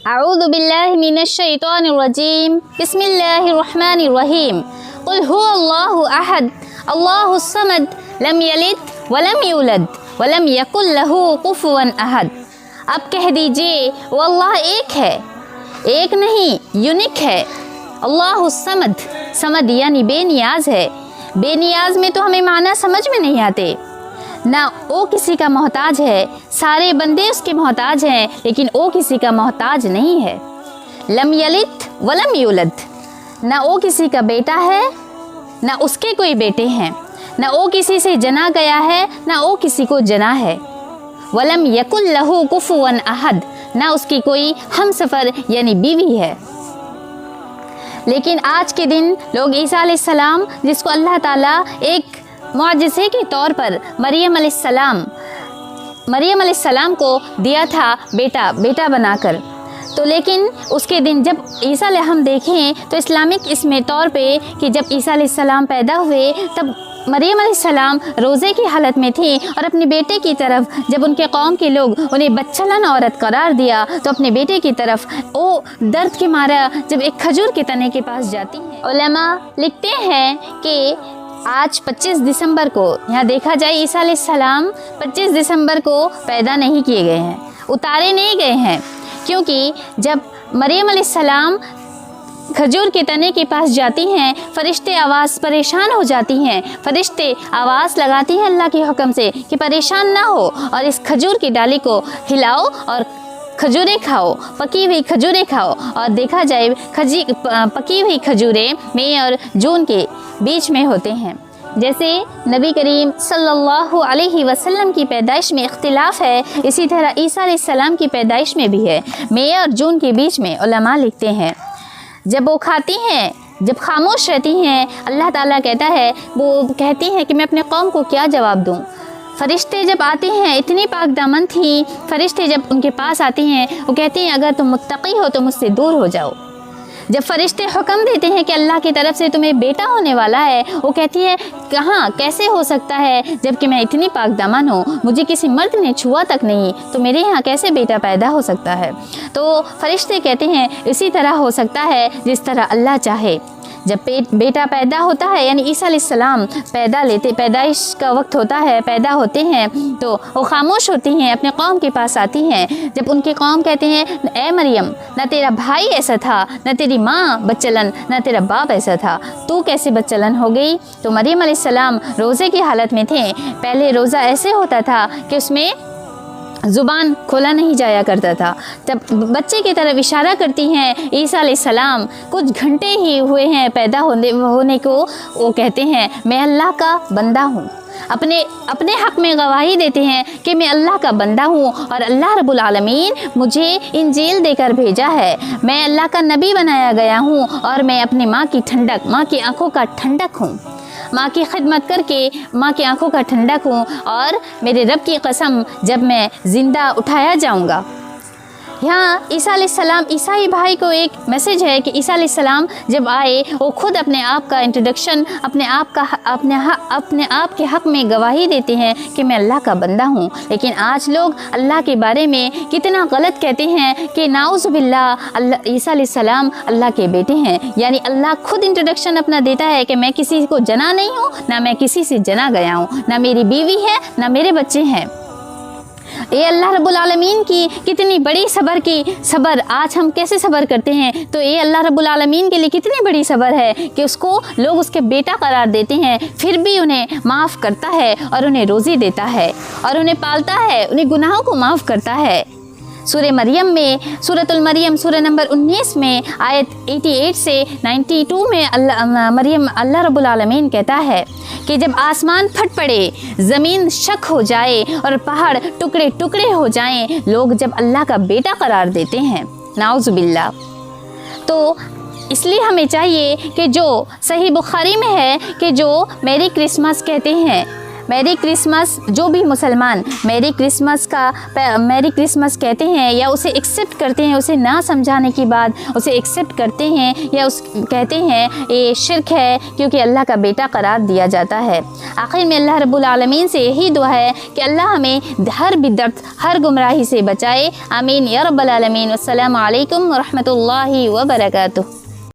اعوذ باللہ من الشیطان الرجیم بسم اللہ الرحمن الرحیم قل هو اللہ احد اللہ الصمد لم یلد ولم یولد ولم یکن لہ کفوا احد۔ اب کہہ دیجئے وہ اللہ ایک ہے، ایک نہیں یونیک ہے۔ اللہ الصمد، صمد یعنی بے نیاز ہے۔ بے نیاز میں تو ہمیں معنی سمجھ میں نہیں آتے، نہ وہ کسی کا محتاج ہے، سارے بندے اس کے محتاج ہیں لیکن وہ کسی کا محتاج نہیں ہے۔ لم یلد ولم یولد، نہ وہ کسی کا بیٹا ہے نہ اس کے کوئی بیٹے ہیں، نہ وہ کسی سے جنا گیا ہے نہ وہ کسی کو جنا ہے۔ ولم یکن لہ کفوا احد، نہ اس کی کوئی ہم سفر یعنی بیوی ہے۔ لیکن آج کے دن لوگ عیسیٰ علیہ السلام، جس کو اللہ تعالیٰ ایک معجزے کے طور پر مریم علیہ السلام کو دیا تھا بیٹا بنا کر، تو لیکن اس کے دن جب عیسیٰ علیہ ہم دیکھیں تو اسلامک اس میں طور پہ کہ جب عیسیٰ علیہ السلام پیدا ہوئے تب مریم علیہ السلام روزے کی حالت میں تھی، اور اپنے بیٹے کی طرف جب ان کے قوم کے لوگ انہیں بچلن عورت قرار دیا تو اپنے بیٹے کی طرف وہ درد کے مارا جب ایک کھجور کے تنے کے پاس جاتی ہیں۔ علماء لکھتے ہیں کہ آج 25 دسمبر کو یہاں دیکھا جائے عیسیٰ علیہ السلام 25 دسمبر کو پیدا نہیں کیے گئے ہیں، اتارے نہیں گئے ہیں، کیونکہ جب مریم علیہ السلام کھجور کے تنے کے پاس جاتی ہیں، فرشتے آواز پریشان ہو جاتی ہیں، فرشتے آواز لگاتی ہیں اللہ کے حکم سے کہ پریشان نہ ہو اور اس کھجور کی ڈالی کو ہلاؤ اور کھجوریں کھاؤ، پکی ہوئی کھجوریں کھاؤ۔ اور دیکھا جائے پکی ہوئی کھجوریں مئی اور جون کے بیچ میں ہوتے ہیں۔ جیسے نبی کریم صلی اللہ علیہ وسلم کی پیدائش میں اختلاف ہے، اسی طرح عیسیٰ علیہ السلام کی پیدائش میں بھی ہے، مئی اور جون کے بیچ میں۔ علماء لکھتے ہیں جب وہ کھاتی ہیں، جب خاموش رہتی ہیں، اللہ تعالیٰ کہتا ہے، وہ کہتی ہیں کہ میں اپنے قوم کو کیا جواب دوں۔ فرشتے جب آتے ہیں، اتنی پاک دامن تھیں، فرشتے جب ان کے پاس آتے ہیں وہ کہتے ہیں اگر تم متقی ہو تو مجھ سے دور ہو جاؤ۔ جب فرشتے حکم دیتے ہیں کہ اللہ کی طرف سے تمہیں بیٹا ہونے والا ہے، وہ کہتی ہے کہاں کیسے ہو سکتا ہے جب کہ میں اتنی پاک دامن ہوں، مجھے کسی مرد نے چھوا تک نہیں، تو میرے یہاں کیسے بیٹا پیدا ہو سکتا ہے؟ تو فرشتے کہتے ہیں اسی طرح ہو سکتا ہے جس طرح اللہ چاہے۔ جب بیٹا پیدا ہوتا ہے یعنی عیسیٰ علیہ السلام پیدائش کا وقت ہوتا ہے، پیدا ہوتے ہیں تو وہ خاموش ہوتی ہیں، اپنے قوم کے پاس آتی ہیں۔ جب ان کے قوم کہتے ہیں اے مریم، نہ تیرا بھائی ایسا تھا، نہ تیری ماں بچلن، نہ تیرا باپ ایسا تھا، تو کیسے بچلن ہو گئی؟ تو مریم علیہ السلام روزے کی حالت میں تھے۔ پہلے روزہ ایسے ہوتا تھا کہ اس میں زبان کھولا نہیں جایا کرتا تھا۔ جب بچے کی طرف اشارہ کرتی ہیں عیسیٰ علیہ السلام، کچھ گھنٹے ہی ہوئے ہیں پیدا ہونے کو، وہ کہتے ہیں میں اللہ کا بندہ ہوں، اپنے حق میں گواہی دیتے ہیں کہ میں اللہ کا بندہ ہوں اور اللہ رب العالمین مجھے انجیل دے کر بھیجا ہے، میں اللہ کا نبی بنایا گیا ہوں اور میں اپنی ماں کی ٹھنڈک، ماں کی آنکھوں کا ٹھنڈک ہوں، ماں کی خدمت کر کے ماں کی آنکھوں کا ٹھنڈک ہوں، اور میرے رب کی قسم جب میں زندہ اٹھایا جاؤں گا۔ یہاں عیسیٰ علیہ السلام، عیسائی بھائی کو ایک میسیج ہے کہ عیسیٰ علیہ السلام جب آئے وہ خود اپنے آپ کا انٹروڈکشن، اپنے آپ کے حق میں گواہی دیتے ہیں کہ میں اللہ کا بندہ ہوں۔ لیکن آج لوگ اللہ کے بارے میں کتنا غلط کہتے ہیں کہ نعوذ باللہ عیسیٰ علیہ السلام اللہ کے بیٹے ہیں، یعنی اللہ خود انٹروڈکشن اپنا دیتا ہے کہ میں کسی کو جنا نہیں ہوں، نہ میں کسی سے جنا گیا ہوں، نہ میری بیوی ہے نہ میرے بچے ہیں۔ یہ اللہ رب العالمین کی کتنی بڑی صبر آج ہم کیسے صبر کرتے ہیں، تو یہ اللہ رب العالمین کے لیے کتنی بڑی صبر ہے کہ اس کو لوگ اس کے بیٹا قرار دیتے ہیں، پھر بھی انہیں معاف کرتا ہے اور انہیں روزی دیتا ہے اور انہیں پالتا ہے، انہیں گناہوں کو معاف کرتا ہے۔ سورہ مریم میں، سورۃ المریم سورہ نمبر 19 میں آیت 88 سے 92 میں اللہ رب العالمین کہتا ہے کہ جب آسمان پھٹ پڑے، زمین شک ہو جائے اور پہاڑ ٹکڑے ٹکڑے ہو جائیں، لوگ جب اللہ کا بیٹا قرار دیتے ہیں، نعوذ باللہ۔ تو اس لیے ہمیں چاہیے کہ جو صحیح بخاری میں ہے کہ جو میری کرسمس کہتے ہیں، میری کرسمس جو بھی مسلمان میری کرسمس کہتے ہیں یا اسے ایکسیپٹ کرتے ہیں، اسے نہ سمجھانے کی بات اسے ایکسیپٹ کرتے ہیں یا کہتے ہیں یہ شرک ہے، کیونکہ اللہ کا بیٹا قرار دیا جاتا ہے۔ آخر میں اللہ رب العالمین سے یہی دعا ہے کہ اللہ ہمیں ہر بدعت ہر گمراہی سے بچائے، آمین یا رب العالمین۔ السلام علیکم ورحمۃ اللہ وبرکاتہ۔